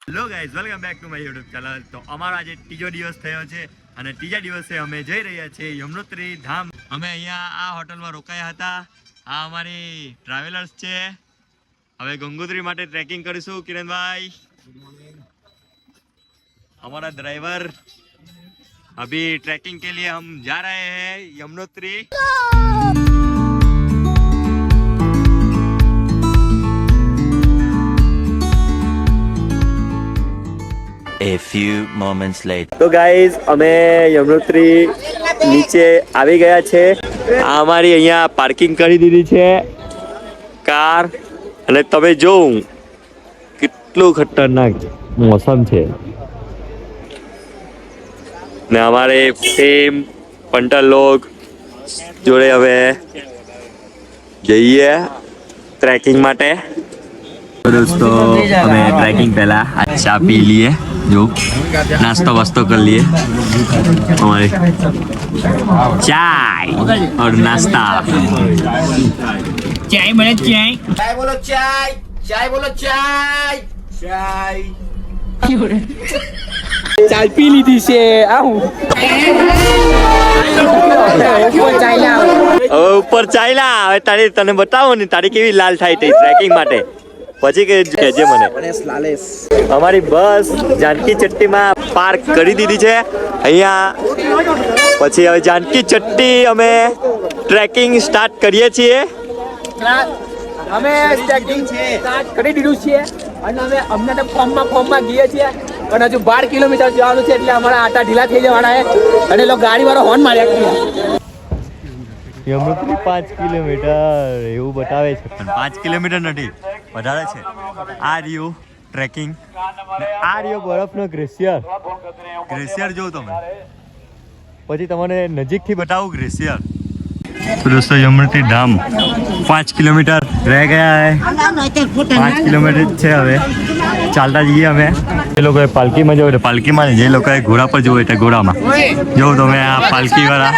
Hello guys, welcome back to my YouTube channel. તો અમારો આજે ત્રીજો દિવસ થયો છે અને ત્રીજા દિવસે અમે જઈ રહ્યા છીએ યમનોત્રી ધામ. અમે અહીંયા આ હોટલમાં રોકાયા હતા. આ અમારી ટ્રાવેલર્સ છે. હવે ગંગોત્રી માટે ટ્રેકિંગ કરીશું. કિરણભાઈ हमारा ड्राइवर अभी ट्रैकिंग के लिए हम जा रहे हैं Yamunotri. A few moments later. तो गाइस અમે યમનોત્રી નીચે આવી ગયા છે. આ અમારી અહીંયા પાર્કિંગ કરી દીધી છે કાર. અને તમે જોઉં કેટલું ખતરનાક મોસમ છે. ને અમારે ફેમ પંટર લોગ જોડે હવે જઈએ ટ્રેકિંગ માટે. दोस्तों हमें ट्रैकिंग पहला अच्छा पी लिए, जो नाश्ता वास्ता कर लिए. हमारे चाय और नाश्ता. चाय बोलो चाय, चाय बोलो चाय, चाय बोलो चाय, चाय. चाय पी लीધી છે. આવું ઉપર ચાલ્યા. હવે તારી તને બતાવો ને તારી કેવી લાલ થાય તે ટ્રેકિંગ માટે. પછી કહેજે મને. અમારી બસ જાનકી ચટ્ટીમાં પાર્ક કરી દીધી છે અહીંયા. પછી હવે જાનકી ચટ્ટી અમે ટ્રેકિંગ સ્ટાર્ટ કરીએ છીએ. અમે ટ્રેકિંગ સ્ટાર્ટ કરી દીધું છે અને અમે અમને ફોર્મમાં ગઈએ છીએ. પણ હજુ 12 કિલોમીટર જવાનું છે એટલે અમારા આટા ઢીલા થઈ જવાના છે. અને લોકો ગાડીવાળો હોર્ન માર્યા. યમનોત્રી 5 કિલોમીટર એવું બતાવે છે, પણ 5 કિલોમીટર નથી, વધારે છે. આ રહ્યું ટ્રેકિંગ. આ રહ્યો બરફનો ગ્લેશિયર. ગ્લેશિયર જો તમે. પછી તમને નજીકથી બતાવું ગ્લેશિયર. તો દોસ્તો યમનોત્રી ધામ 5 કિલોમીટર રહી ગયા હે. 5 કિલોમીટર છે હવે. ચાલતા જઈએ અમે. એ લોકોએ પાલકીમાં જવું એટલે પાલકીમાં, જે લોકોએ ઘોડા પર જવું એટલે ઘોડામાં. જો તમે આ પાલકીવાળા,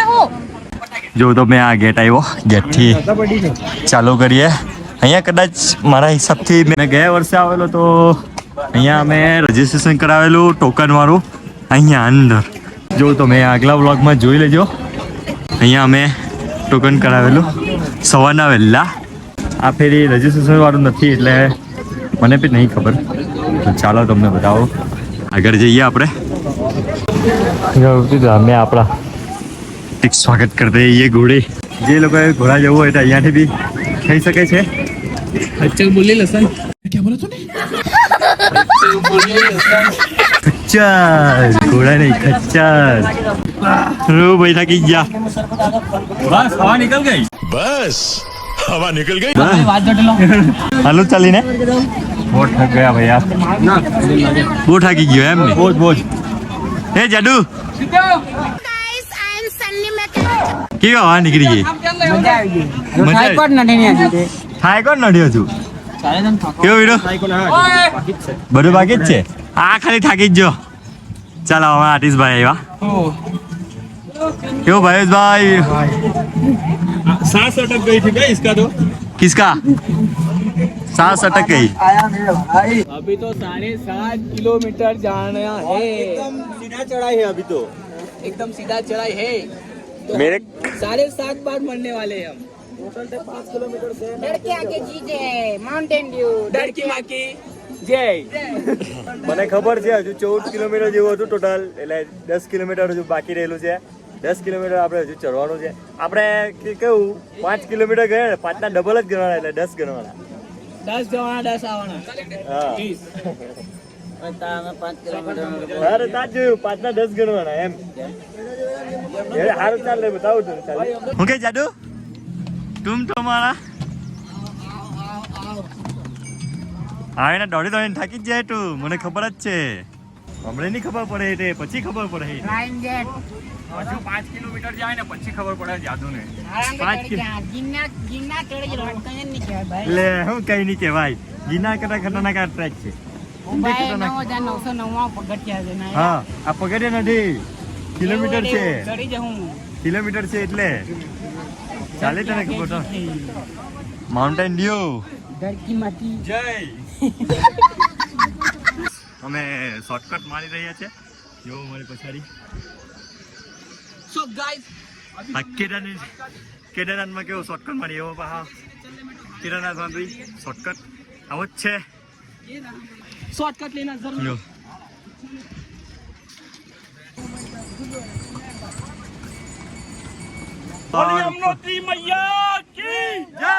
જો તમે આ ગેટ આવ્યો, ગેટથી ચાલુ કરીએ. અહીંયા કદાચ મારા હિસાબથી મેં ગયા વર્ષે આવેલો તો અહીંયા અમે રજીસ્ટ્રેશન કરાવેલું ટોકનવાળું અહીંયા અંદર. જો તમે આગલા વ્લોગમાં જોઈ લેજો. અહીંયા અમે ટોકન કરાવેલું સવારના વહેલા. આ ફેરી રજીસ્ટ્રેશનવાળું નથી એટલે મને બી નહીં ખબર. તો ચાલો તમને બતાવો. આગળ જઈએ આપણે. અમે આપણા સ્વાગત કરते हैं ये घोड़े. જે લોકોએ ઘોડા જવું હોય તો અહીંયાથી બી થઈ શકે છે. ખચ્ચર બોલી લસન. ક્યાં બોલો તું? ખચ્ચર ઘોડા નહીં, ખચ્ચર. રો ભાઈ થાકી ગયા. બસ હવા નીકળ ગઈ. बस हवा निकल गई. વાત જટલો. હાલો ચાલીને બહુ થક ગયા ભાઈ યાર. બહુ થાકી ગયો એમ ને. બહુ એ જાડુ કેવી હવા નીકળી ગઈ. થાય કોણ નડ્યો છું. કેવો વીડો બધું બાકી જ છે. આ ખાલી થાકી જ જો. ચાલો હવે આતિશભાઈ આવ્યા. કેવું ભાઈ? सांस अटक गई थी क्या इसका तो. किसका सांस अटक गई. अभी तो 7.5 किलोमीटर जाना है. सीधा चढ़ाई है अभी तो. एकदम सीधा चढ़ाई है. मेरे 7.5 बार मरने वाले हैं हम. टोटल 5 किलोमीटर से लड़के आके जीते माउंटेन ड्यू डर की माँ की जय. મને ખબર છે હજુ 14 કિલોમીટર જેવું હતું ટોટલ. એટલે 10 કિલોમીટર હજુ બાકી રહેલું છે. 10 કિલોમીટર આપણે હજુ ચડવાનું છે. આપણે કેવું 5 કિલોમીટર ગયા ને 5 ના ડબલ જ ગણવાના, એટલે 10 ગણવાના. 10 જવાના 10 આવવાના. હા 20. અરે તાજ જોયું 5 ના 10 ગણવાના એમ. હારું ચાલ બતાવું છું. ચાલ હું કે જાડુ તું તો મારા આવે ને દોડીને થાકી જ જાય તું. મને ખબર જ છે. હમણાં નહીં ખબર પડે તે પછી ખબર પડે. लाइन जेट હજુ 5 કિલોમીટર જાય ને પછી ખબર પડે જાદુને. आराम से 5 चढ़ गया गिन्ना गिन्ना चढ़ गया रोड कहीं नहीं क्या भाई એટલે હું કઈ નહીં કહેવાય. ગિરનાર કરતા ખતરનાક આ ટ્રેક છે. भाई 9999 પગથિયા છે ના હા આ પગથિયા નથી, કિલોમીટર છે. ચડી જાઉં કિલોમીટર છે એટલે ચાલે તને ખબર તો. માઉન્ટેન ડ્યુ डर की माटी જય. અમે શોર્ટકટ મારી રહ્યા છે જો મારી પછાડી સો ગાઈસ આ કેદારનાથમાં કેવું શોર્ટકટ મારી એવો પા કેદારનાથમાં બી શોર્ટકટ આવો જ છે શોર્ટકટ લેના જરૂર જો यमुनोत्री मैया की જય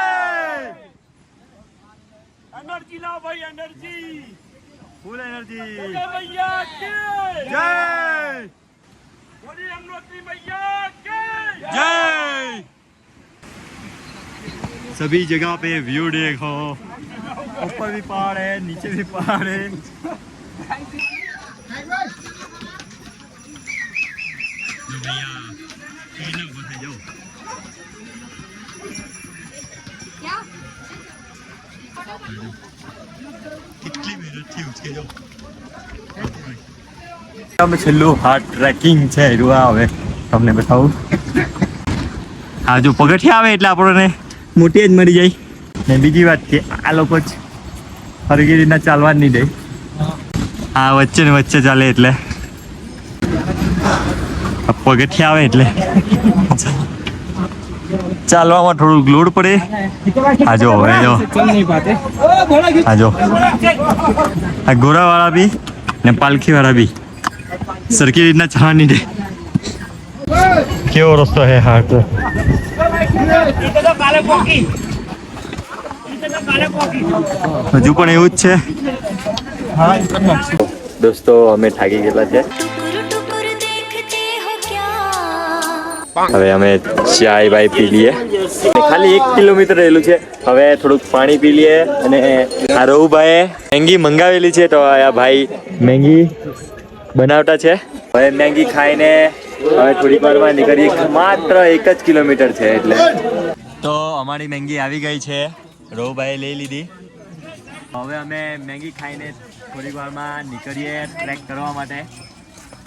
एनर्जी लाओ भाई एनर्जी ફૂલ એનર્જી मैया की જય बोलिए यमुनोत्री मैया की जय सभी जगह पे व्यू देखो ऊपर भी पहाड़ है नीचे भी पहाड़ है जो भैया ट्रेन में बैठे जाओ कितनी मेहनत थी उसके जो અમે છેલ્લું હાર્ડ ટ્રેકિંગ છે એનું આવે તમને બતાવું આ જો પગથિયા આવે એટલે આપણને મોટી જ મરી જાય ને બીજી વાત કે આ લોકો જ હરગી રીતના ચાલવા જ નહીં દે આ વચ્ચે ને વચ્ચે ચાલે એટલે આ પગથિયા આવે એટલે ચાલવામાં થોડું લોડ પડે આ જો હવે જો આ જો આ ઘોડાવાળા બી ને પાલખીવાળા બી સરખી રીતના ચાલવા નહીં દે કેવો રસ્તો હે હાર્ડ હજુ પણ એવું જ છે દોસ્તો અમે થાકી ગયેલા છે હવે અમે ચાય બાય પી લઈએ ખાલી 1 કિલોમીટર રહેલું છે હવે થોડુંક પાણી પી લઈએ અને આ રઘુભાઈએ મેંગી મંગાવેલી છે તો આ ભાઈ મેંગી બનાવતા છે હવે મેંગી ખાઈને હવે થોડીક વારમાં નીકળીએ માત્ર 1 જ કિલોમીટર છે એટલે તો અમારી મેંગી આવી ગઈ છે રઘુભાઈએ લઈ લીધી હવે અમે મેંગી ખાઈને થોડીક વારમાં નીકળીએ ટ્રેક કરવા માટે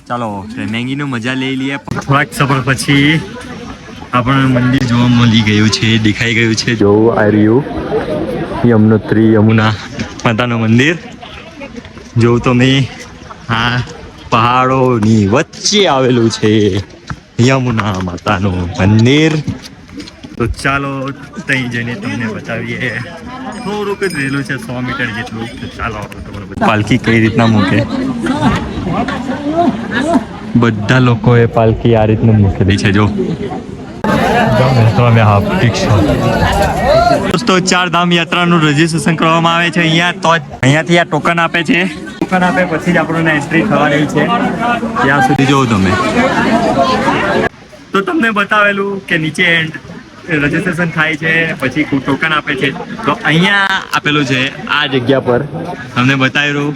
ચાલો મેંગીનું મજા લઈ લઈએ થોડાક સમય પછી આપણને મંદિર જોવા મળી ગયું છે દેખાઈ ગયું છે જોવું આ રહ્યું યમનોત્રી યમુના માતાનું મંદિર જોવું તો મેં આ પહાડોની વચ્ચે આવેલું છે યમુના માતાનું મંદિર તો ચાલો ત્યાં જઈને તમને બતાવીએ થોડુંક જ રહેલું છે 100 મીટર જેટલું તો ચાલો પાલખી કઈ રીતના મૂકે બધા લોકોએ પાલખી આ રીતનું મૂકેલી છે જો તો અમે દોસ્તો 4 ધામ યાત્રાનું રજીસ્ટ્રેશન કરવામાં આવે છે અહીંયાથી આ ટોકન આપે છે ટોકન આપે પછી જ આપણને એન્ટ્રી થવાની છે ત્યાં સુધી જોવો તમે તો તમને બતાવેલું કે નીચે રજીસ્ટ્રેશન થાય છે પછી ટોકન આપે છે તો અહીંયા આપેલું છે આ જગ્યા પર તમને બતાવેલું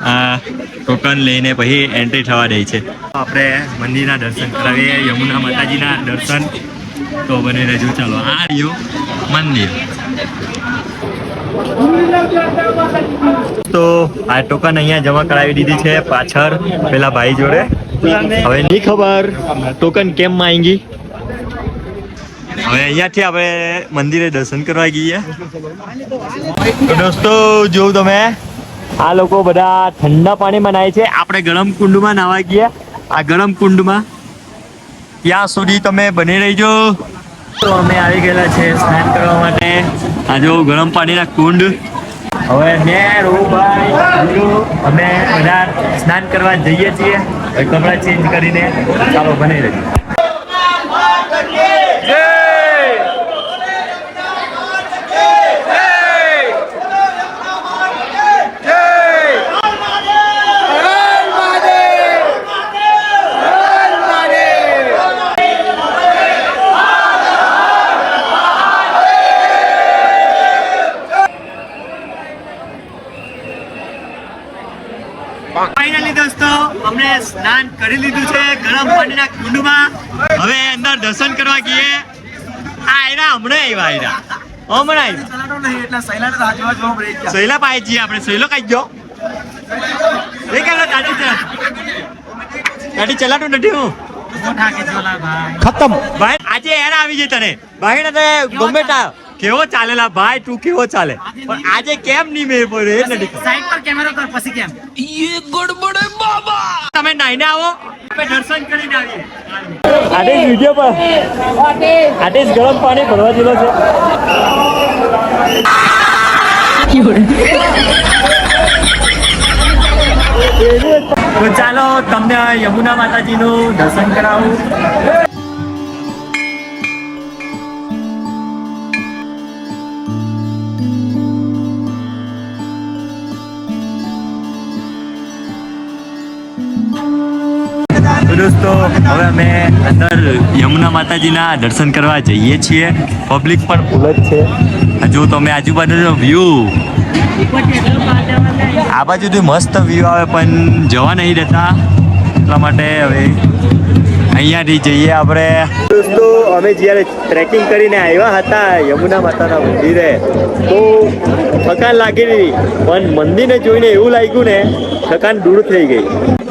આ ટોકન લઈને પછી એન્ટ્રી થવા દે છે આપણે મંદિરના દર્શન કરાવીએ યમુના માતાજીના દર્શન તો બને રહેજો ચાલો આ રહ્યું મંદિર તો આ ટોકન અહીંયા જમા કરાવી દીધી છે પાછળ પેલા ભાઈ જોડે હવે નહીં ખબર ટોકન કેમ માંગી હવે અહીંયાથી આપણે મંદિરે દર્શન કરવા ગઈએ તો દોસ્તો જોવું તમે આ લોકો બધા ઠંડા પાણીમાં નાય છે આપણે ગરમ કુંડમાં નાવા ગયા આ ગરમ કુંડમાં ત્યાં સુધી તમે બની રહીજો તો અમે આવી ગયેલા છે સ્નાન કરવા માટે આ જો ગરમ પાણીના કુંડ હવે અમે બધા સ્નાન કરવા જઈએ છીએ કપડાં ચેન્જ કરીને ચાલો બની રહીજો ફાઇનલી દોસ્તો અમને સ્નાન કરી લીધું છે ગરમ પાણીના કુંડમાં હવે અંદર દર્શન કરવા ગઈએ આ એના હમણાં આવ્યા સહેલા પાઈ જઈએ આપણે સહેલો કાઢી ગયો એ કે ગાડી ચલાતું નથી હું ખતમ ભાઈ આજે એના આવી જાય તને ભાઈ ને ગમે તા કેવો ચાલેલા ભાઈ તું કેવો ચાલે પણ આજે કેમ નહીં મેળ પડ્યો એ નથી ખબર. સાઈડ પર કેમેરો કર પછી કેમ તમે નાઈને આવો અમે દર્શન કરીને આવીએ આજે વિડીયો પર આજે ગરમ પાણી ભરવા જેલો છે તો ચાલો તમને યમુના માતાજીનું દર્શન કરાવું તો દોસ્તો હવે અમે અંદર યમુના માતાજીના દર્શન કરવા જઈએ છીએ પબ્લિક પણ ફૂલ જ છે જો તમે આજુબાજુનો વ્યૂ આ બાજુથી મસ્ત વ્યૂ આવે પણ જવા નહીં દેતા એટલા માટે હવે અહીંયાથી જઈએ આપણે દોસ્તો અમે જ્યારે ટ્રેકિંગ કરીને આવ્યા હતા યમુના માતાના મંદિરે તો થકાન લાગી હતી પણ મંદિરને જોઈને એવું લાગ્યું ને થકાન દૂર થઈ ગઈ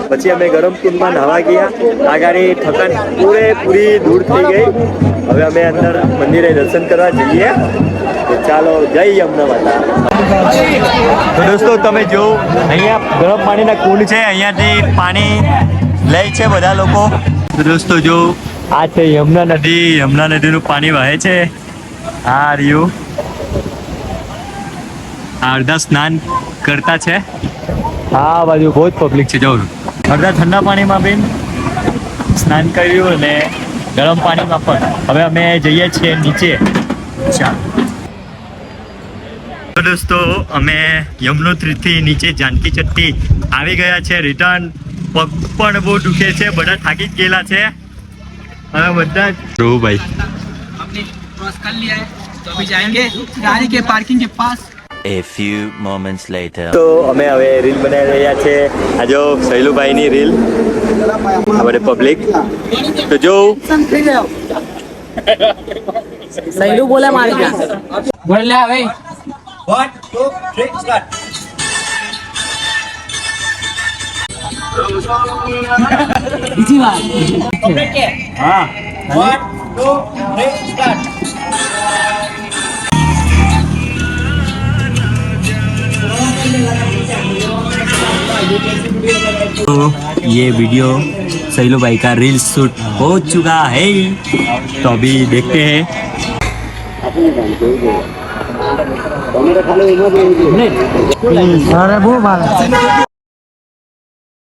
પછી અમે ગરમ કુંડમાં નાહવા ગયા આ ગાડી થકાન પૂરેપૂરી દૂર થઈ ગઈ હવે અમે અંદર મંદિરે દર્શન કરવા જઈએ તો ચાલો જય યમુના માતા તો દોસ્તો તમે જો અહીંયા ગરમ પાણીના કુંડ છે અહીંયાથી પાણી લે છે બધા લોકો તો દોસ્તો જો આ છે યમુના નદીનું પાણી વહે છે આ રહ્યું અડધા સ્નાન કરતા છે આ બાજુ બહુ જ પબ્લિક છે જો અડધા ઠંડા પાણીમાં બી સ્નાન કર્યું અને ગરમ પાણીમાં પણ હવે અમે જઈએ છીએ નીચે ચાલો તો દોસ્તો અમે યમનોત્રીથી નીચે જાનકી ચટ્ટી આવી ગયા છે રિટર્ન પગ પણ બહુ દુખે છે બધા થાકી જ ગયેલા છે હવે બધા જ ભાઈ हमने क्रॉस कर लिया है तो अभी जाएंगे गाड़ी के पार्किंग के पास A few moments later. તો અમે હવે રીલ બનાવી રહ્યા છે આ જો શૈલુભાઈની રીલ આ બધે પબ્લિક તો જો સહેલું બોલે મારી ત્યાં बोल ले भाई બીજી વાર तो ये वीडियो सैलू भाई का रील शूट हो चुका है तो अभी देखते हैं અરે બહુ ભારે